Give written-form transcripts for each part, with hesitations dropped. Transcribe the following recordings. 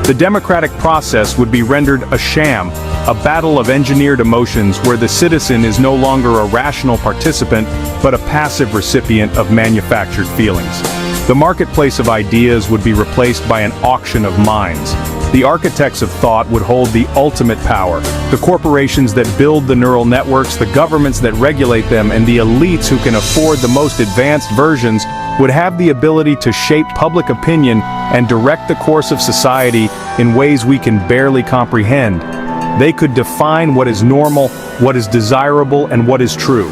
The democratic process would be rendered a sham, a battle of engineered emotions where the citizen is no longer a rational participant, but a passive recipient of manufactured feelings. The marketplace of ideas would be replaced by an auction of minds. The architects of thought would hold the ultimate power. The corporations that build the neural networks, the governments that regulate them, and the elites who can afford the most advanced versions would have the ability to shape public opinion and direct the course of society in ways we can barely comprehend. They could define what is normal, what is desirable, and what is true.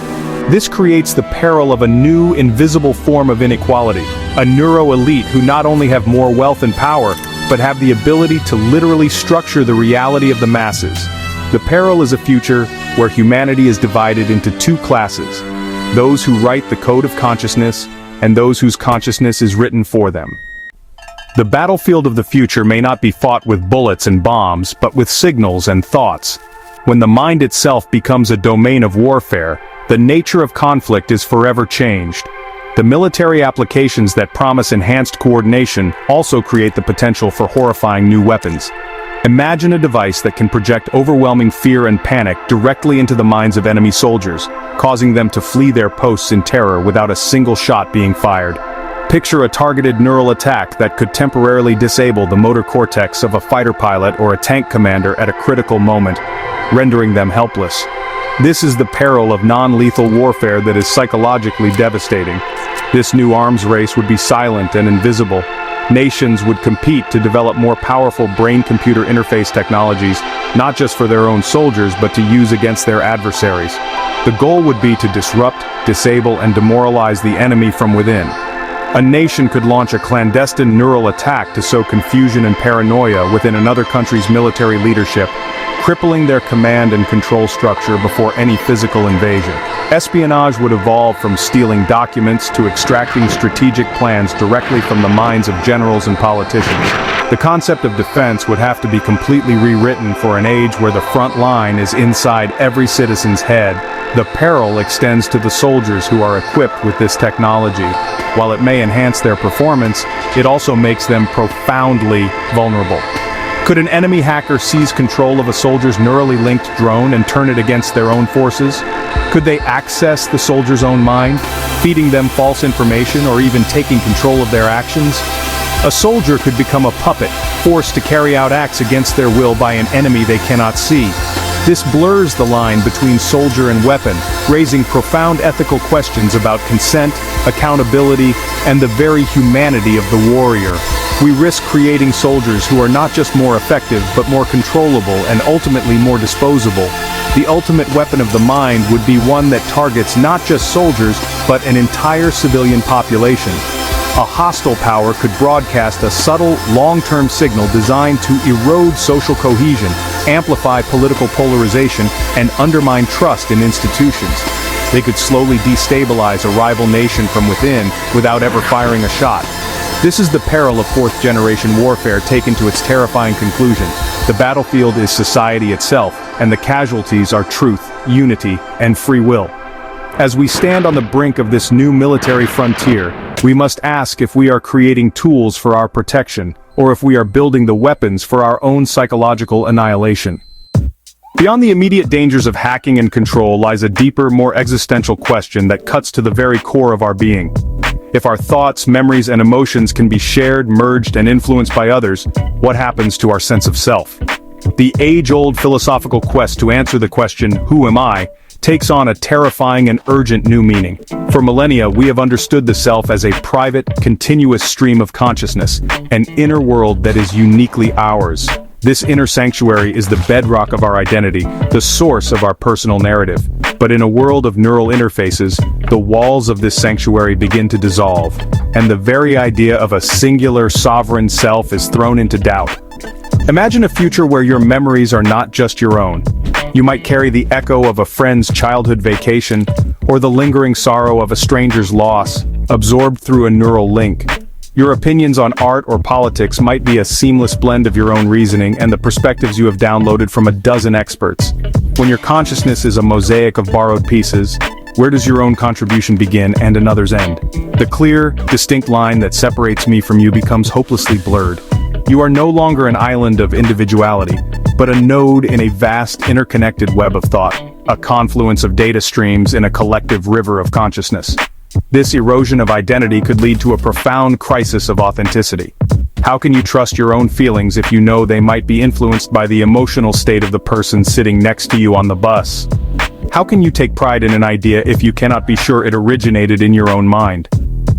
This creates the peril of a new, invisible form of inequality, a neuro-elite who not only have more wealth and power, but have the ability to literally structure the reality of the masses. The peril is a future where humanity is divided into two classes: those who write the code of consciousness and those whose consciousness is written for them. The battlefield of the future may not be fought with bullets and bombs, but with signals and thoughts. When the mind itself becomes a domain of warfare, the nature of conflict is forever changed. The military applications that promise enhanced coordination also create the potential for horrifying new weapons. Imagine a device that can project overwhelming fear and panic directly into the minds of enemy soldiers, causing them to flee their posts in terror without a single shot being fired. Picture a targeted neural attack that could temporarily disable the motor cortex of a fighter pilot or a tank commander at a critical moment, rendering them helpless. This is the peril of non-lethal warfare that is psychologically devastating. This new arms race would be silent and invisible. Nations would compete to develop more powerful brain-computer interface technologies, not just for their own soldiers, but to use against their adversaries. The goal would be to disrupt, disable, and demoralize the enemy from within. A nation could launch a clandestine neural attack to sow confusion and paranoia within another country's military leadership, crippling their command and control structure before any physical invasion. Espionage would evolve from stealing documents to extracting strategic plans directly from the minds of generals and politicians. The concept of defense would have to be completely rewritten for an age where the front line is inside every citizen's head. The peril extends to the soldiers who are equipped with this technology. While it may enhance their performance, it also makes them profoundly vulnerable. Could an enemy hacker seize control of a soldier's neurally linked drone and turn it against their own forces? Could they access the soldier's own mind, feeding them false information or even taking control of their actions? A soldier could become a puppet, forced to carry out acts against their will by an enemy they cannot see. This blurs the line between soldier and weapon, raising profound ethical questions about consent, accountability, and the very humanity of the warrior. We risk creating soldiers who are not just more effective, but more controllable and ultimately more disposable. The ultimate weapon of the mind would be one that targets not just soldiers, but an entire civilian population. A hostile power could broadcast a subtle, long-term signal designed to erode social cohesion, amplify political polarization, and undermine trust in institutions. They could slowly destabilize a rival nation from within without ever firing a shot. This is the peril of fourth-generation warfare taken to its terrifying conclusion. The battlefield is society itself, and the casualties are truth, unity, and free will. As we stand on the brink of this new military frontier, we must ask if we are creating tools for our protection, or if we are building the weapons for our own psychological annihilation. Beyond the immediate dangers of hacking and control lies a deeper, more existential question that cuts to the very core of our being. If our thoughts, memories, and emotions can be shared, merged, and influenced by others, what happens to our sense of self? The age-old philosophical quest to answer the question, "Who am I?" takes on a terrifying and urgent new meaning. For millennia, we have understood the self as a private, continuous stream of consciousness, an inner world that is uniquely ours. This inner sanctuary is the bedrock of our identity, the source of our personal narrative. But in a world of neural interfaces, the walls of this sanctuary begin to dissolve, and the very idea of a singular, sovereign self is thrown into doubt. Imagine a future where your memories are not just your own. You might carry the echo of a friend's childhood vacation, or the lingering sorrow of a stranger's loss, absorbed through a neural link. Your opinions on art or politics might be a seamless blend of your own reasoning and the perspectives you have downloaded from a dozen experts. When your consciousness is a mosaic of borrowed pieces, where does your own contribution begin and another's end? The clear, distinct line that separates me from you becomes hopelessly blurred. You are no longer an island of individuality, but a node in a vast interconnected web of thought, a confluence of data streams in a collective river of consciousness. This erosion of identity could lead to a profound crisis of authenticity. How can you trust your own feelings if you know they might be influenced by the emotional state of the person sitting next to you on the bus? How can you take pride in an idea if you cannot be sure it originated in your own mind?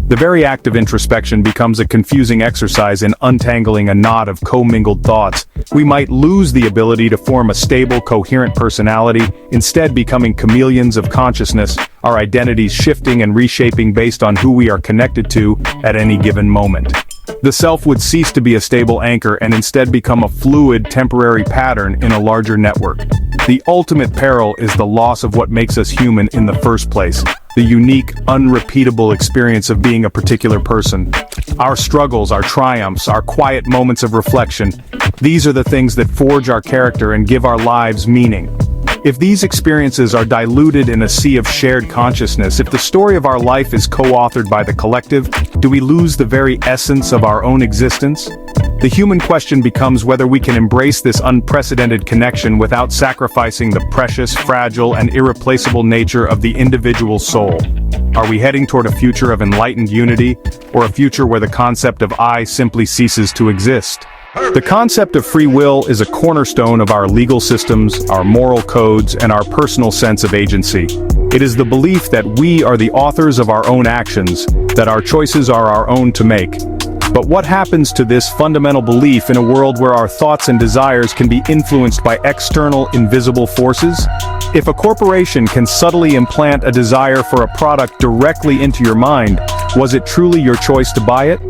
The very act of introspection becomes a confusing exercise in untangling a knot of commingled thoughts. We might lose the ability to form a stable, coherent personality, instead becoming chameleons of consciousness, our identities shifting and reshaping based on who we are connected to at any given moment. The self would cease to be a stable anchor and instead become a fluid, temporary pattern in a larger network. The ultimate peril is the loss of what makes us human in the first place, the unique, unrepeatable experience of being a particular person. Our struggles, our triumphs, our quiet moments of reflection, these are the things that forge our character and give our lives meaning. If these experiences are diluted in a sea of shared consciousness, if the story of our life is co-authored by the collective, do we lose the very essence of our own existence? The human question becomes whether we can embrace this unprecedented connection without sacrificing the precious, fragile, and irreplaceable nature of the individual soul. Are we heading toward a future of enlightened unity, or a future where the concept of I simply ceases to exist? The concept of free will is a cornerstone of our legal systems, our moral codes, and our personal sense of agency. It is the belief that we are the authors of our own actions, that our choices are our own to make. But what happens to this fundamental belief in a world where our thoughts and desires can be influenced by external, invisible forces? If a corporation can subtly implant a desire for a product directly into your mind, was it truly your choice to buy it?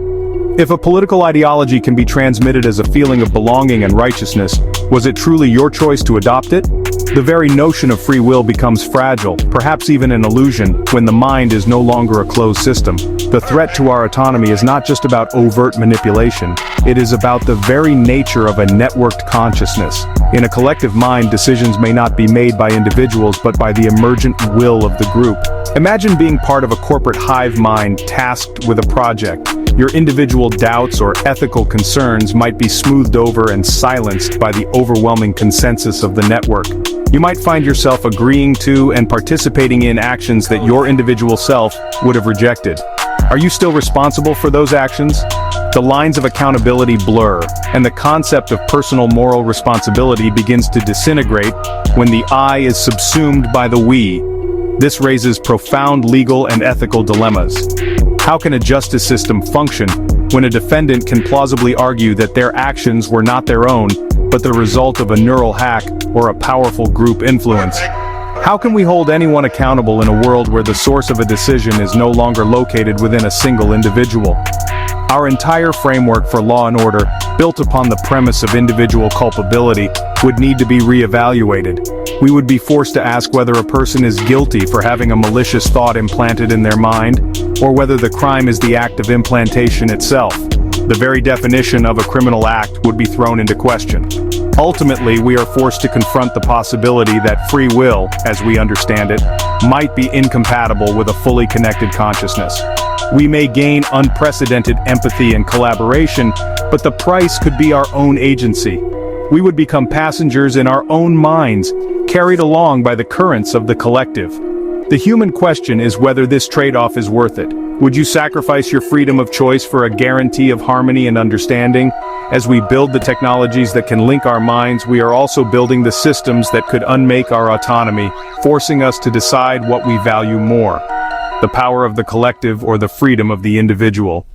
If a political ideology can be transmitted as a feeling of belonging and righteousness, was it truly your choice to adopt it? The very notion of free will becomes fragile, perhaps even an illusion, when the mind is no longer a closed system. The threat to our autonomy is not just about overt manipulation, it is about the very nature of a networked consciousness. In a collective mind, decisions may not be made by individuals but by the emergent will of the group. Imagine being part of a corporate hive mind tasked with a project. Your individual doubts or ethical concerns might be smoothed over and silenced by the overwhelming consensus of the network. You might find yourself agreeing to and participating in actions that your individual self would have rejected. Are you still responsible for those actions? The lines of accountability blur, and the concept of personal moral responsibility begins to disintegrate when the I is subsumed by the we. This raises profound legal and ethical dilemmas. How can a justice system function when a defendant can plausibly argue that their actions were not their own, but the result of a neural hack or a powerful group influence? How can we hold anyone accountable in a world where the source of a decision is no longer located within a single individual? Our entire framework for law and order, built upon the premise of individual culpability, would need to be re-evaluated. We would be forced to ask whether a person is guilty for having a malicious thought implanted in their mind, or whether the crime is the act of implantation itself. The very definition of a criminal act would be thrown into question. Ultimately, we are forced to confront the possibility that free will, as we understand it, might be incompatible with a fully connected consciousness. We may gain unprecedented empathy and collaboration, but the price could be our own agency. We would become passengers in our own minds, carried along by the currents of the collective. The human question is whether this trade-off is worth it. Would you sacrifice your freedom of choice for a guarantee of harmony and understanding? As we build the technologies that can link our minds, we are also building the systems that could unmake our autonomy, forcing us to decide what we value more: the power of the collective or the freedom of the individual.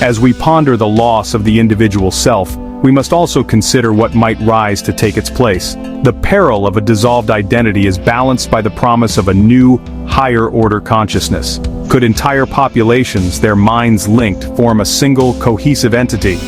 As we ponder the loss of the individual self, we must also consider what might rise to take its place. The peril of a dissolved identity is balanced by the promise of a new, higher-order consciousness. Could entire populations, their minds linked, form a single, cohesive entity?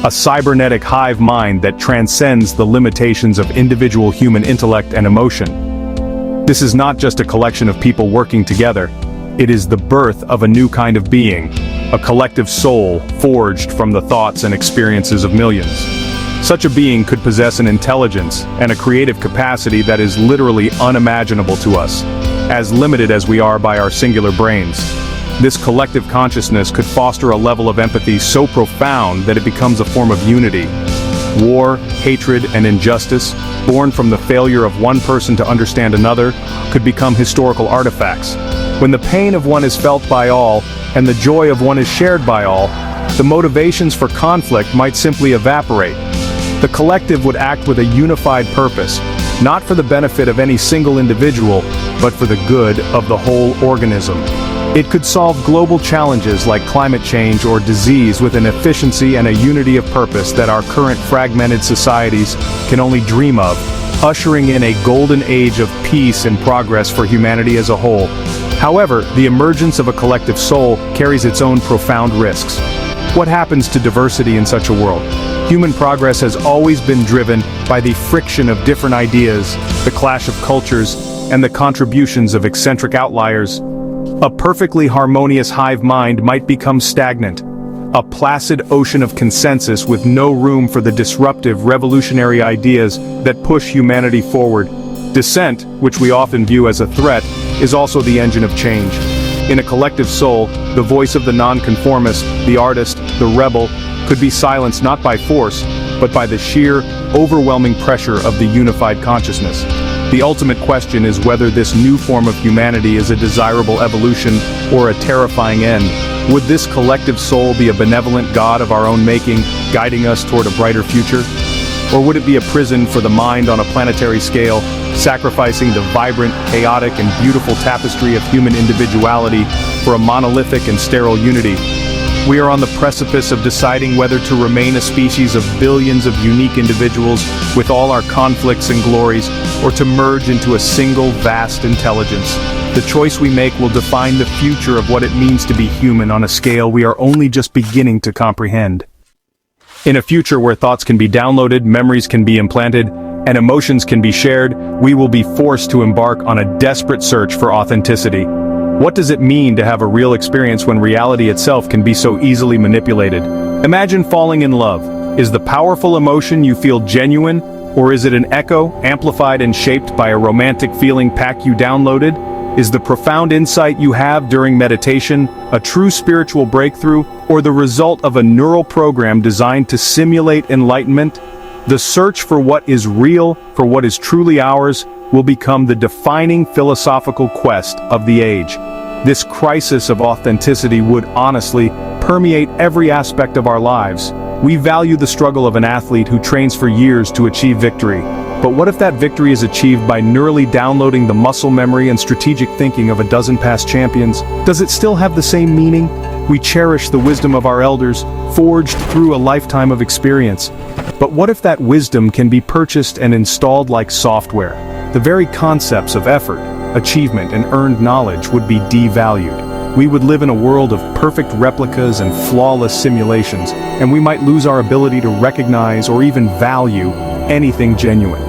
A cybernetic hive mind that transcends the limitations of individual human intellect and emotion. This is not just a collection of people working together. It is the birth of a new kind of being, a collective soul forged from the thoughts and experiences of millions. Such a being could possess an intelligence and a creative capacity that is literally unimaginable to us, as limited as we are by our singular brains. This collective consciousness could foster a level of empathy so profound that it becomes a form of unity. War, hatred, and injustice, born from the failure of one person to understand another, could become historical artifacts. When the pain of one is felt by all, and the joy of one is shared by all, the motivations for conflict might simply evaporate. The collective would act with a unified purpose, not for the benefit of any single individual, but for the good of the whole organism. It could solve global challenges like climate change or disease with an efficiency and a unity of purpose that our current fragmented societies can only dream of, ushering in a golden age of peace and progress for humanity as a whole. However, the emergence of a collective soul carries its own profound risks. What happens to diversity in such a world? Human progress has always been driven by the friction of different ideas, the clash of cultures, and the contributions of eccentric outliers. A perfectly harmonious hive mind might become stagnant, a placid ocean of consensus with no room for the disruptive, revolutionary ideas that push humanity forward. Dissent, which we often view as a threat, is also the engine of change. In a collective soul, the voice of the nonconformist, the artist, the rebel, could be silenced not by force, but by the sheer, overwhelming pressure of the unified consciousness. The ultimate question is whether this new form of humanity is a desirable evolution or a terrifying end. Would this collective soul be a benevolent God of our own making, guiding us toward a brighter future? Or would it be a prison for the mind on a planetary scale, sacrificing the vibrant, chaotic, and beautiful tapestry of human individuality for a monolithic and sterile unity? We are on the precipice of deciding whether to remain a species of billions of unique individuals with all our conflicts and glories, or to merge into a single vast intelligence. The choice we make will define the future of what it means to be human on a scale we are only just beginning to comprehend. In a future where thoughts can be downloaded, memories can be implanted, and emotions can be shared, we will be forced to embark on a desperate search for authenticity. What does it mean to have a real experience when reality itself can be so easily manipulated? Imagine falling in love. Is the powerful emotion you feel genuine, or is it an echo, amplified and shaped by a romantic feeling pack you downloaded? Is the profound insight you have during meditation a true spiritual breakthrough, or the result of a neural program designed to simulate enlightenment? The search for what is real, for what is truly ours, will become the defining philosophical quest of the age. This crisis of authenticity would, honestly, permeate every aspect of our lives. We value the struggle of an athlete who trains for years to achieve victory. But what if that victory is achieved by neurally downloading the muscle memory and strategic thinking of a dozen past champions? Does it still have the same meaning? We cherish the wisdom of our elders, forged through a lifetime of experience. But what if that wisdom can be purchased and installed like software? The very concepts of effort, achievement, and earned knowledge would be devalued. We would live in a world of perfect replicas and flawless simulations, and we might lose our ability to recognize or even value anything genuine.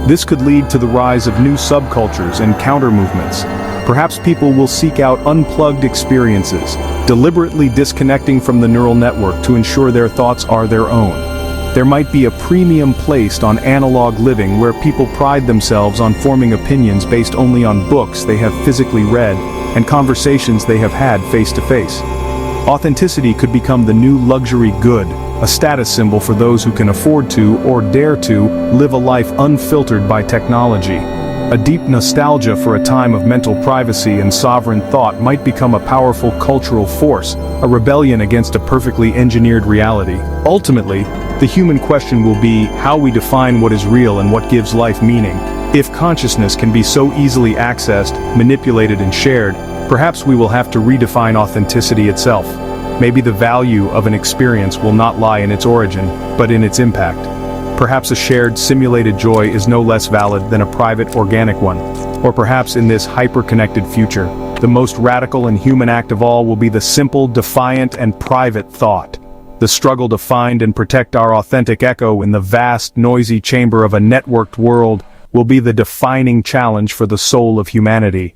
This could lead to the rise of new subcultures and counter-movements. Perhaps people will seek out unplugged experiences, deliberately disconnecting from the neural network to ensure their thoughts are their own. There might be a premium placed on analog living where people pride themselves on forming opinions based only on books they have physically read and conversations they have had face-to-face. Authenticity could become the new luxury good, a status symbol for those who can afford to or dare to live a life unfiltered by technology. A deep nostalgia for a time of mental privacy and sovereign thought might become a powerful cultural force, a rebellion against a perfectly engineered reality. Ultimately, the human question will be how we define what is real and what gives life meaning. If consciousness can be so easily accessed, manipulated, and shared, perhaps we will have to redefine authenticity itself. Maybe the value of an experience will not lie in its origin, but in its impact. Perhaps a shared, simulated joy is no less valid than a private, organic one. Or perhaps in this hyper-connected future, the most radical and human act of all will be the simple, defiant, and private thought. The struggle to find and protect our authentic echo in the vast, noisy chamber of a networked world will be the defining challenge for the soul of humanity.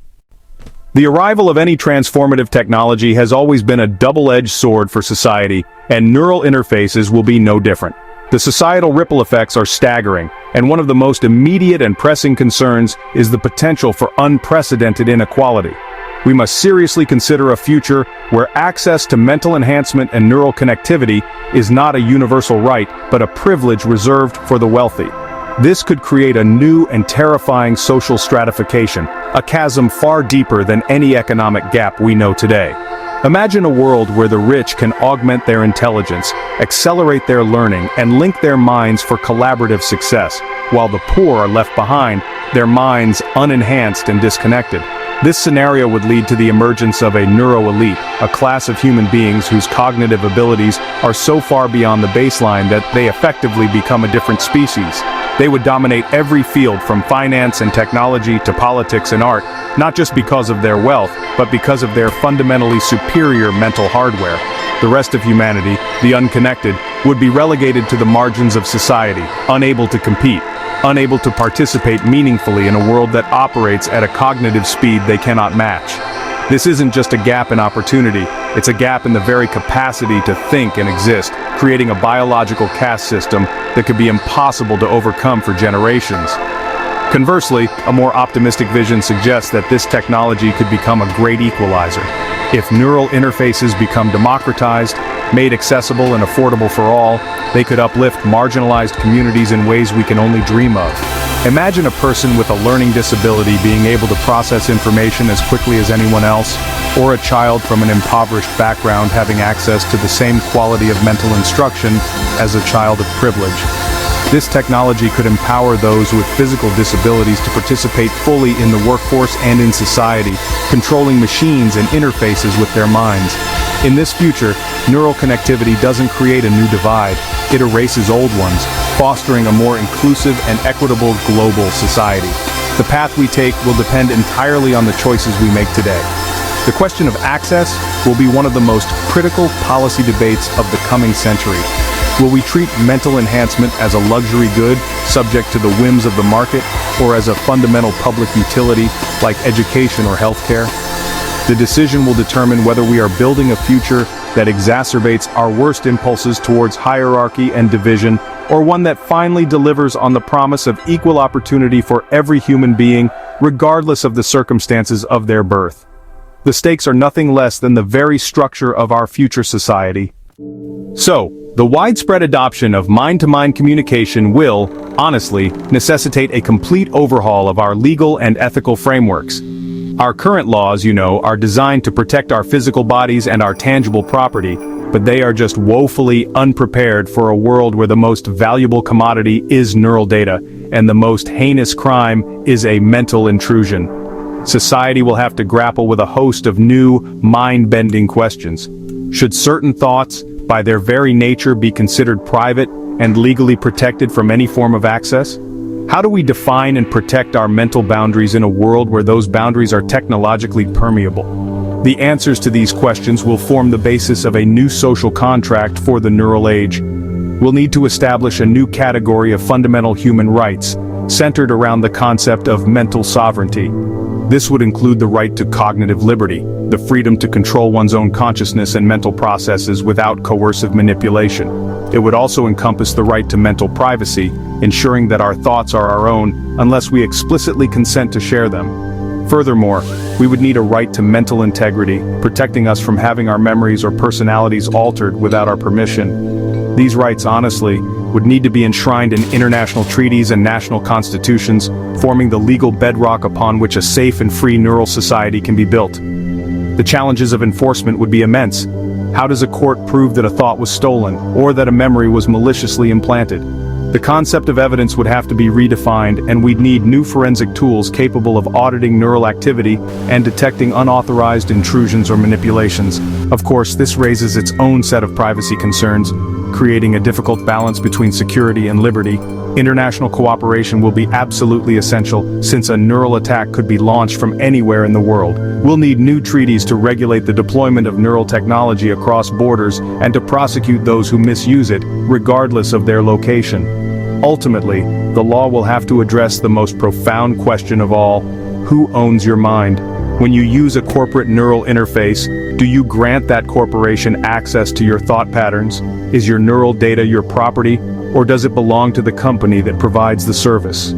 The arrival of any transformative technology has always been a double-edged sword for society, and neural interfaces will be no different. The societal ripple effects are staggering, and one of the most immediate and pressing concerns is the potential for unprecedented inequality. We must seriously consider a future where access to mental enhancement and neural connectivity is not a universal right, but a privilege reserved for the wealthy. This could create a new and terrifying social stratification, a chasm far deeper than any economic gap we know today. Imagine a world where the rich can augment their intelligence, accelerate their learning, and link their minds for collaborative success, while the poor are left behind, their minds unenhanced and disconnected. This scenario would lead to the emergence of a neuro-elite, a class of human beings whose cognitive abilities are so far beyond the baseline that they effectively become a different species. They would dominate every field from finance and technology to politics and art, not just because of their wealth, but because of their fundamentally superior mental hardware. The rest of humanity, the unconnected, would be relegated to the margins of society, unable to compete, unable to participate meaningfully in a world that operates at a cognitive speed they cannot match. This isn't just a gap in opportunity, it's a gap in the very capacity to think and exist, creating a biological caste system that could be impossible to overcome for generations. Conversely, a more optimistic vision suggests that this technology could become a great equalizer. If neural interfaces become democratized, made accessible and affordable for all, they could uplift marginalized communities in ways we can only dream of. Imagine a person with a learning disability being able to process information as quickly as anyone else, or a child from an impoverished background having access to the same quality of mental instruction as a child of privilege. This technology could empower those with physical disabilities to participate fully in the workforce and in society, controlling machines and interfaces with their minds. In this future, neural connectivity doesn't create a new divide, it erases old ones, fostering a more inclusive and equitable global society. The path we take will depend entirely on the choices we make today. The question of access will be one of the most critical policy debates of the coming century. Will we treat mental enhancement as a luxury good, subject to the whims of the market, or as a fundamental public utility, like education or healthcare? The decision will determine whether we are building a future that exacerbates our worst impulses towards hierarchy and division, or one that finally delivers on the promise of equal opportunity for every human being, regardless of the circumstances of their birth. The stakes are nothing less than the very structure of our future society. So, the widespread adoption of mind-to-mind communication will, honestly, necessitate a complete overhaul of our legal and ethical frameworks. Our current laws, are designed to protect our physical bodies and our tangible property, but they are just woefully unprepared for a world where the most valuable commodity is neural data, and the most heinous crime is a mental intrusion. Society will have to grapple with a host of new, mind-bending questions. Should certain thoughts, by their very nature, be considered private and legally protected from any form of access? How do we define and protect our mental boundaries in a world where those boundaries are technologically permeable? The answers to these questions will form the basis of a new social contract for the neural age. We'll need to establish a new category of fundamental human rights, centered around the concept of mental sovereignty. This would include the right to cognitive liberty, the freedom to control one's own consciousness and mental processes without coercive manipulation. It would also encompass the right to mental privacy, ensuring that our thoughts are our own unless we explicitly consent to share them. Furthermore, we would need a right to mental integrity, protecting us from having our memories or personalities altered without our permission. These rights, honestly, would need to be enshrined in international treaties and national constitutions, forming the legal bedrock upon which a safe and free neural society can be built. The challenges of enforcement would be immense. How does a court prove that a thought was stolen, or that a memory was maliciously implanted? The concept of evidence would have to be redefined, and we'd need new forensic tools capable of auditing neural activity and detecting unauthorized intrusions or manipulations. Of course, this raises its own set of privacy concerns, creating a difficult balance between security and liberty. International cooperation will be absolutely essential, since a neural attack could be launched from anywhere in the world. We'll need new treaties to regulate the deployment of neural technology across borders and to prosecute those who misuse it, regardless of their location. Ultimately, the law will have to address the most profound question of all: who owns your mind? When you use a corporate neural interface, do you grant that corporation access to your thought patterns? Is your neural data your property, or does it belong to the company that provides the service?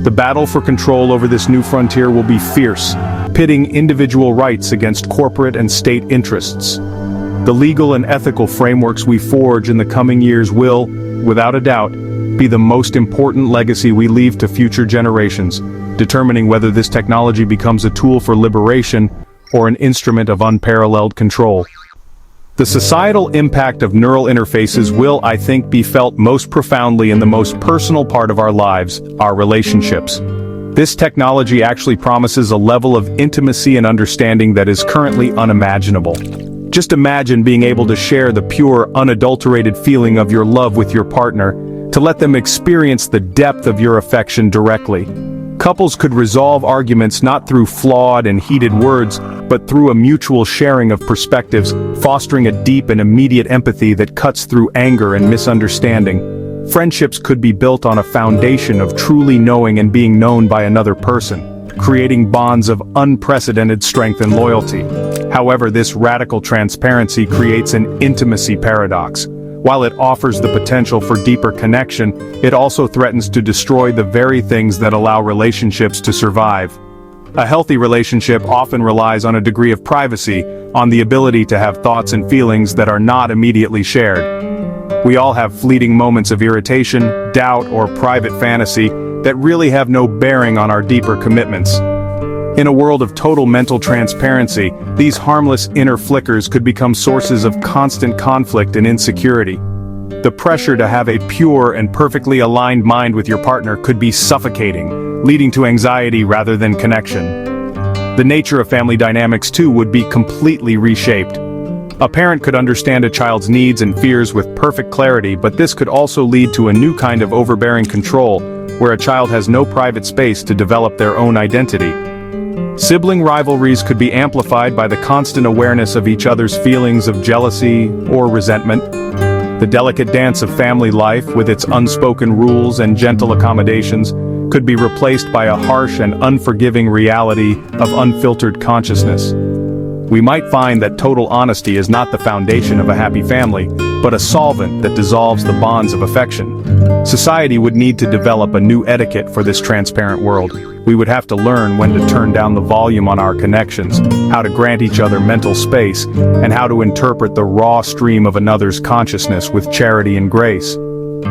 The battle for control over this new frontier will be fierce, pitting individual rights against corporate and state interests. The legal and ethical frameworks we forge in the coming years will, without a doubt, be the most important legacy we leave to future generations, determining whether this technology becomes a tool for liberation or an instrument of unparalleled control. The societal impact of neural interfaces will, I think, be felt most profoundly in the most personal part of our lives, our relationships. This technology actually promises a level of intimacy and understanding that is currently unimaginable. Just imagine being able to share the pure, unadulterated feeling of your love with your partner, to let them experience the depth of your affection directly. Couples could resolve arguments not through flawed and heated words, but through a mutual sharing of perspectives, fostering a deep and immediate empathy that cuts through anger and misunderstanding. Friendships could be built on a foundation of truly knowing and being known by another person, creating bonds of unprecedented strength and loyalty. However, this radical transparency creates an intimacy paradox. While it offers the potential for deeper connection, it also threatens to destroy the very things that allow relationships to survive. A healthy relationship often relies on a degree of privacy, on the ability to have thoughts and feelings that are not immediately shared. We all have fleeting moments of irritation, doubt, or private fantasy that really have no bearing on our deeper commitments. In a world of total mental transparency, these harmless inner flickers could become sources of constant conflict and insecurity. The pressure to have a pure and perfectly aligned mind with your partner could be suffocating, leading to anxiety rather than connection. The nature of family dynamics, too, would be completely reshaped. A parent could understand a child's needs and fears with perfect clarity, but this could also lead to a new kind of overbearing control, where a child has no private space to develop their own identity. Sibling rivalries could be amplified by the constant awareness of each other's feelings of jealousy or resentment. The delicate dance of family life, with its unspoken rules and gentle accommodations, could be replaced by a harsh and unforgiving reality of unfiltered consciousness. We might find that total honesty is not the foundation of a happy family, but a solvent that dissolves the bonds of affection. Society would need to develop a new etiquette for this transparent world. We would have to learn when to turn down the volume on our connections, how to grant each other mental space, and how to interpret the raw stream of another's consciousness with charity and grace.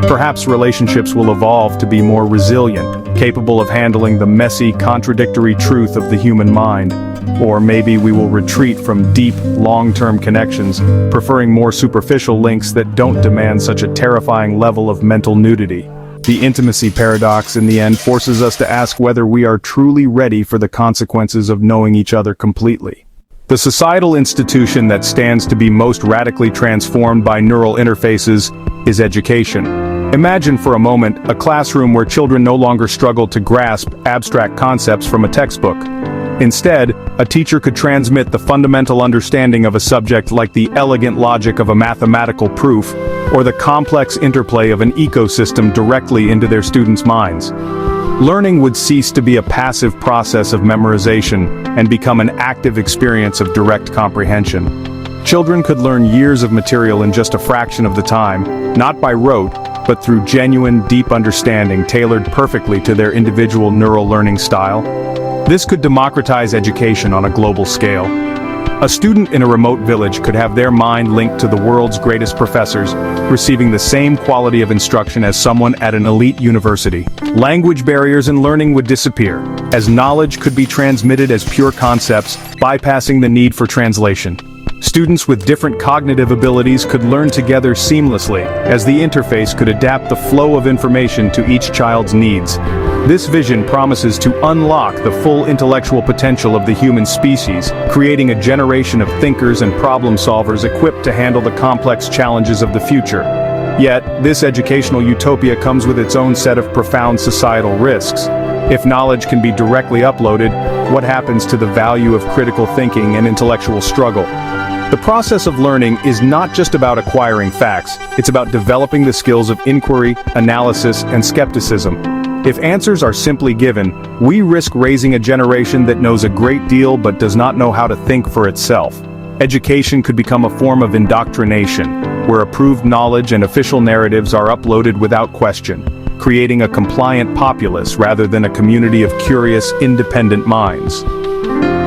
Perhaps relationships will evolve to be more resilient, capable of handling the messy, contradictory truth of the human mind. Or maybe we will retreat from deep, long-term connections, preferring more superficial links that don't demand such a terrifying level of mental nudity. The intimacy paradox in the end forces us to ask whether we are truly ready for the consequences of knowing each other completely. The societal institution that stands to be most radically transformed by neural interfaces is education. Imagine for a moment a classroom where children no longer struggle to grasp abstract concepts from a textbook. Instead, a teacher could transmit the fundamental understanding of a subject like the elegant logic of a mathematical proof, or the complex interplay of an ecosystem directly into their students' minds. Learning would cease to be a passive process of memorization and become an active experience of direct comprehension. Children could learn years of material in just a fraction of the time, not by rote, but through genuine, deep understanding tailored perfectly to their individual neural learning style. This could democratize education on a global scale. A student in a remote village could have their mind linked to the world's greatest professors, receiving the same quality of instruction as someone at an elite university. Language barriers in learning would disappear, as knowledge could be transmitted as pure concepts, bypassing the need for translation. Students with different cognitive abilities could learn together seamlessly, as the interface could adapt the flow of information to each child's needs. This vision promises to unlock the full intellectual potential of the human species, creating a generation of thinkers and problem solvers equipped to handle the complex challenges of the future. Yet, this educational utopia comes with its own set of profound societal risks. If knowledge can be directly uploaded, what happens to the value of critical thinking and intellectual struggle? The process of learning is not just about acquiring facts, it's about developing the skills of inquiry, analysis, and skepticism. If answers are simply given, we risk raising a generation that knows a great deal but does not know how to think for itself. Education could become a form of indoctrination, where approved knowledge and official narratives are uploaded without question, creating a compliant populace rather than a community of curious, independent minds.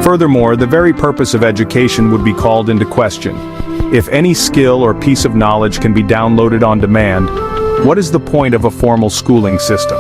Furthermore, the very purpose of education would be called into question. If any skill or piece of knowledge can be downloaded on demand, what is the point of a formal schooling system?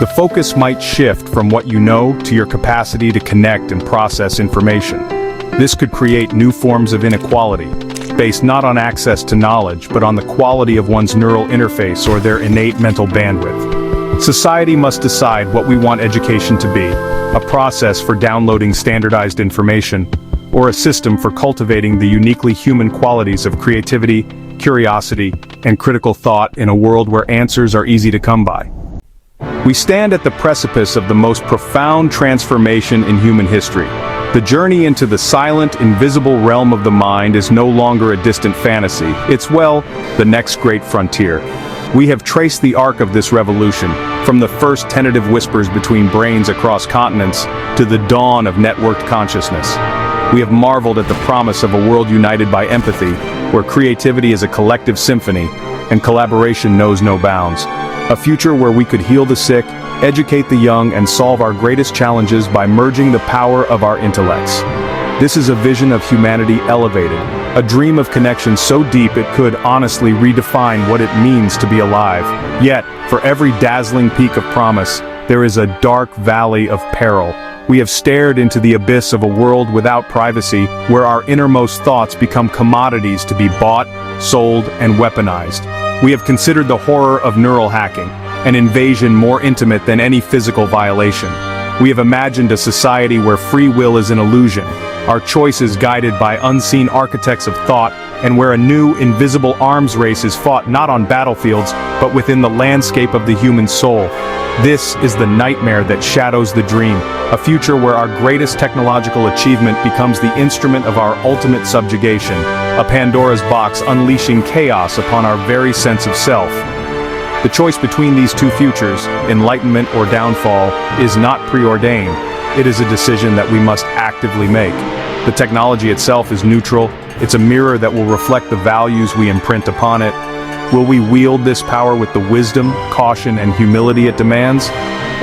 The focus might shift from what you know to your capacity to connect and process information. This could create new forms of inequality, based not on access to knowledge but on the quality of one's neural interface or their innate mental bandwidth. Society must decide what we want education to be, a process for downloading standardized information, or a system for cultivating the uniquely human qualities of creativity, curiosity, and critical thought in a world where answers are easy to come by. We stand at the precipice of the most profound transformation in human history. The journey into the silent, invisible realm of the mind is no longer a distant fantasy. It's, well, the next great frontier. We have traced the arc of this revolution, from the first tentative whispers between brains across continents to the dawn of networked consciousness. We have marveled at the promise of a world united by empathy, where creativity is a collective symphony, and collaboration knows no bounds. A future where we could heal the sick, educate the young, and solve our greatest challenges by merging the power of our intellects. This is a vision of humanity elevated, a dream of connection so deep it could honestly redefine what it means to be alive. Yet, for every dazzling peak of promise, there is a dark valley of peril. We have stared into the abyss of a world without privacy, where our innermost thoughts become commodities to be bought, sold, and weaponized. We have considered the horror of neural hacking, an invasion more intimate than any physical violation. We have imagined a society where free will is an illusion, our choices guided by unseen architects of thought, and where a new, invisible arms race is fought not on battlefields, but within the landscape of the human soul. This is the nightmare that shadows the dream, a future where our greatest technological achievement becomes the instrument of our ultimate subjugation, a Pandora's box unleashing chaos upon our very sense of self. The choice between these two futures, enlightenment or downfall, is not preordained. It is a decision that we must actively make. The technology itself is neutral. It's a mirror that will reflect the values we imprint upon it. Will we wield this power with the wisdom, caution, and humility it demands?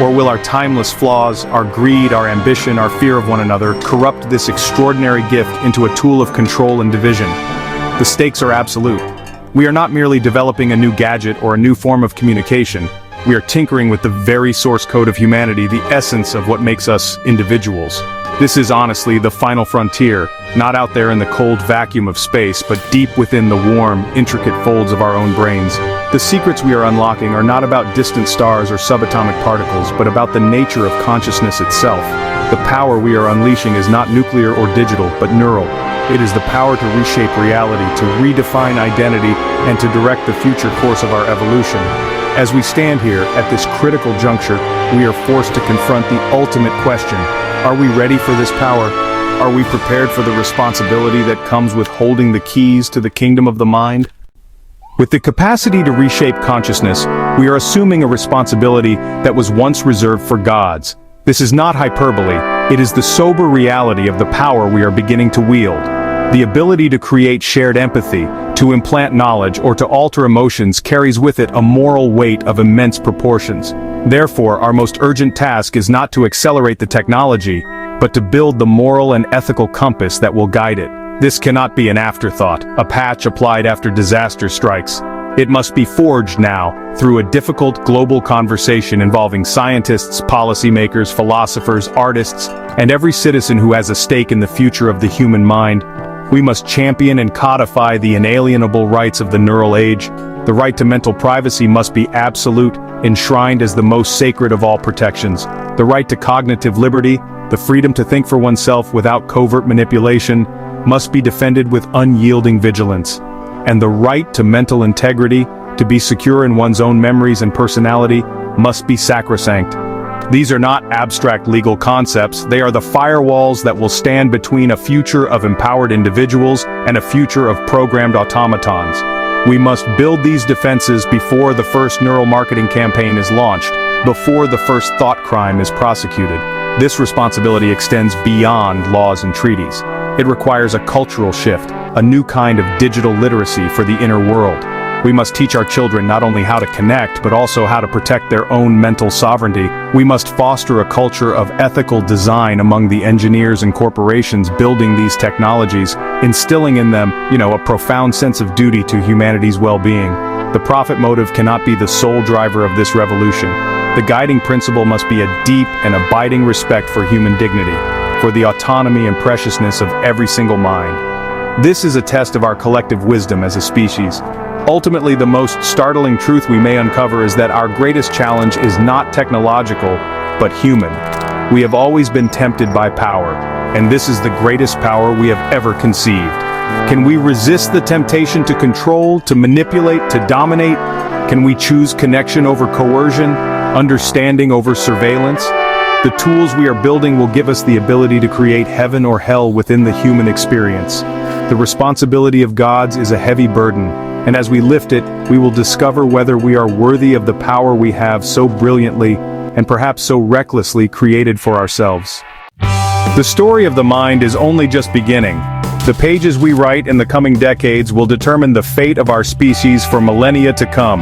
Or will our timeless flaws, our greed, our ambition, our fear of one another, corrupt this extraordinary gift into a tool of control and division? The stakes are absolute. We are not merely developing a new gadget or a new form of communication. We are tinkering with the very source code of humanity, the essence of what makes us individuals. This is honestly the final frontier, not out there in the cold vacuum of space, but deep within the warm, intricate folds of our own brains. The secrets we are unlocking are not about distant stars or subatomic particles, but about the nature of consciousness itself. The power we are unleashing is not nuclear or digital, but neural. It is the power to reshape reality, to redefine identity, and to direct the future course of our evolution. As we stand here, at this critical juncture, we are forced to confront the ultimate question. Are we ready for this power? Are we prepared for the responsibility that comes with holding the keys to the kingdom of the mind? With the capacity to reshape consciousness, we are assuming a responsibility that was once reserved for gods. This is not hyperbole, it is the sober reality of the power we are beginning to wield. The ability to create shared empathy, to implant knowledge, or to alter emotions carries with it a moral weight of immense proportions. Therefore, our most urgent task is not to accelerate the technology, but to build the moral and ethical compass that will guide it. This cannot be an afterthought, a patch applied after disaster strikes. It must be forged now, through a difficult global conversation involving scientists, policymakers, philosophers, artists, and every citizen who has a stake in the future of the human mind. We must champion and codify the inalienable rights of the neural age. The right to mental privacy must be absolute, enshrined as the most sacred of all protections. The right to cognitive liberty, the freedom to think for oneself without covert manipulation, must be defended with unyielding vigilance. And the right to mental integrity, to be secure in one's own memories and personality, must be sacrosanct. These are not abstract legal concepts, they are the firewalls that will stand between a future of empowered individuals and a future of programmed automatons. We must build these defenses before the first neural marketing campaign is launched, before the first thought crime is prosecuted. This responsibility extends beyond laws and treaties. It requires a cultural shift, a new kind of digital literacy for the inner world. We must teach our children not only how to connect, but also how to protect their own mental sovereignty. We must foster a culture of ethical design among the engineers and corporations building these technologies, instilling in them, a profound sense of duty to humanity's well-being. The profit motive cannot be the sole driver of this revolution. The guiding principle must be a deep and abiding respect for human dignity, for the autonomy and preciousness of every single mind. This is a test of our collective wisdom as a species. Ultimately, the most startling truth we may uncover is that our greatest challenge is not technological, but human. We have always been tempted by power, and this is the greatest power we have ever conceived. Can we resist the temptation to control, to manipulate, to dominate? Can we choose connection over coercion, understanding over surveillance? The tools we are building will give us the ability to create heaven or hell within the human experience. The responsibility of gods is a heavy burden, and as we lift it, we will discover whether we are worthy of the power we have so brilliantly, and perhaps so recklessly created for ourselves. The story of the mind is only just beginning. The pages we write in the coming decades will determine the fate of our species for millennia to come.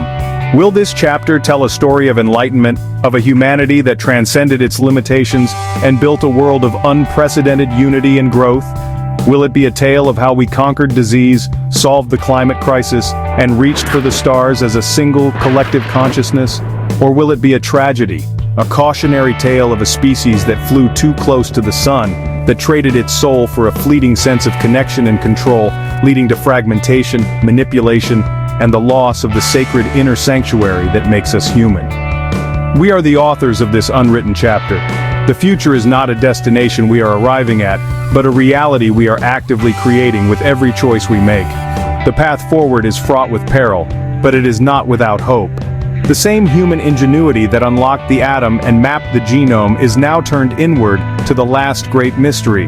Will this chapter tell a story of enlightenment, of a humanity that transcended its limitations and built a world of unprecedented unity and growth? Will it be a tale of how we conquered disease, solved the climate crisis, and reached for the stars as a single, collective consciousness? Or will it be a tragedy, a cautionary tale of a species that flew too close to the sun, that traded its soul for a fleeting sense of connection and control, leading to fragmentation, manipulation, and the loss of the sacred inner sanctuary that makes us human? We are the authors of this unwritten chapter. The future is not a destination we are arriving at, but a reality we are actively creating with every choice we make. The path forward is fraught with peril, but it is not without hope. The same human ingenuity that unlocked the atom and mapped the genome is now turned inward to the last great mystery.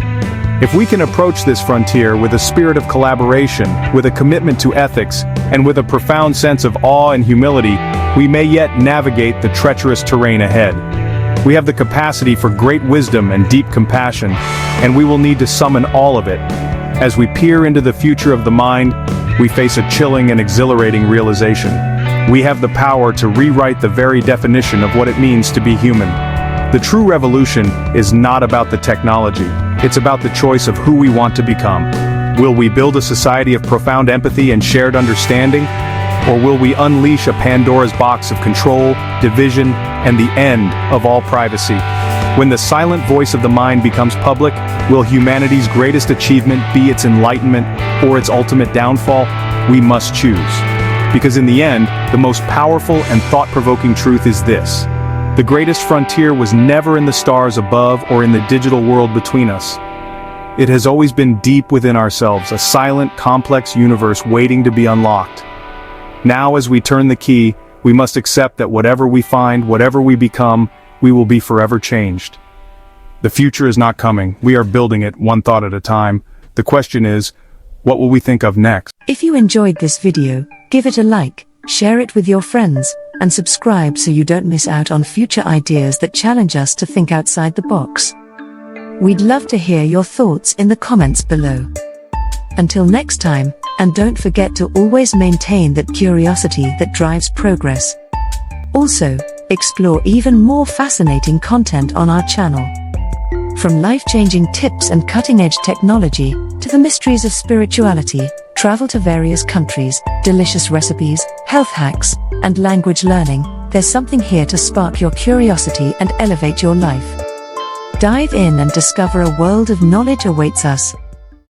If we can approach this frontier with a spirit of collaboration, with a commitment to ethics, and with a profound sense of awe and humility, we may yet navigate the treacherous terrain ahead. We have the capacity for great wisdom and deep compassion, and we will need to summon all of it. As we peer into the future of the mind, we face a chilling and exhilarating realization. We have the power to rewrite the very definition of what it means to be human. The true revolution is not about the technology, it's about the choice of who we want to become. Will we build a society of profound empathy and shared understanding? Or will we unleash a Pandora's box of control, division, and the end of all privacy? When the silent voice of the mind becomes public, will humanity's greatest achievement be its enlightenment or its ultimate downfall? We must choose. Because in the end, the most powerful and thought-provoking truth is this: the greatest frontier was never in the stars above or in the digital world between us. It has always been deep within ourselves, a silent, complex universe waiting to be unlocked. Now, as we turn the key, we must accept that whatever we find, whatever we become, we will be forever changed. The future is not coming. We are building it, one thought at a time. The question is, what will we think of next? If you enjoyed this video, give it a like, share it with your friends, and subscribe so you don't miss out on future ideas that challenge us to think outside the box. We'd love to hear your thoughts in the comments below. Until next time, and don't forget to always maintain that curiosity that drives progress. Also, explore even more fascinating content on our channel. From life-changing tips and cutting-edge technology, to the mysteries of spirituality, travel to various countries, delicious recipes, health hacks, and language learning, there's something here to spark your curiosity and elevate your life. Dive in and discover a world of knowledge awaits us.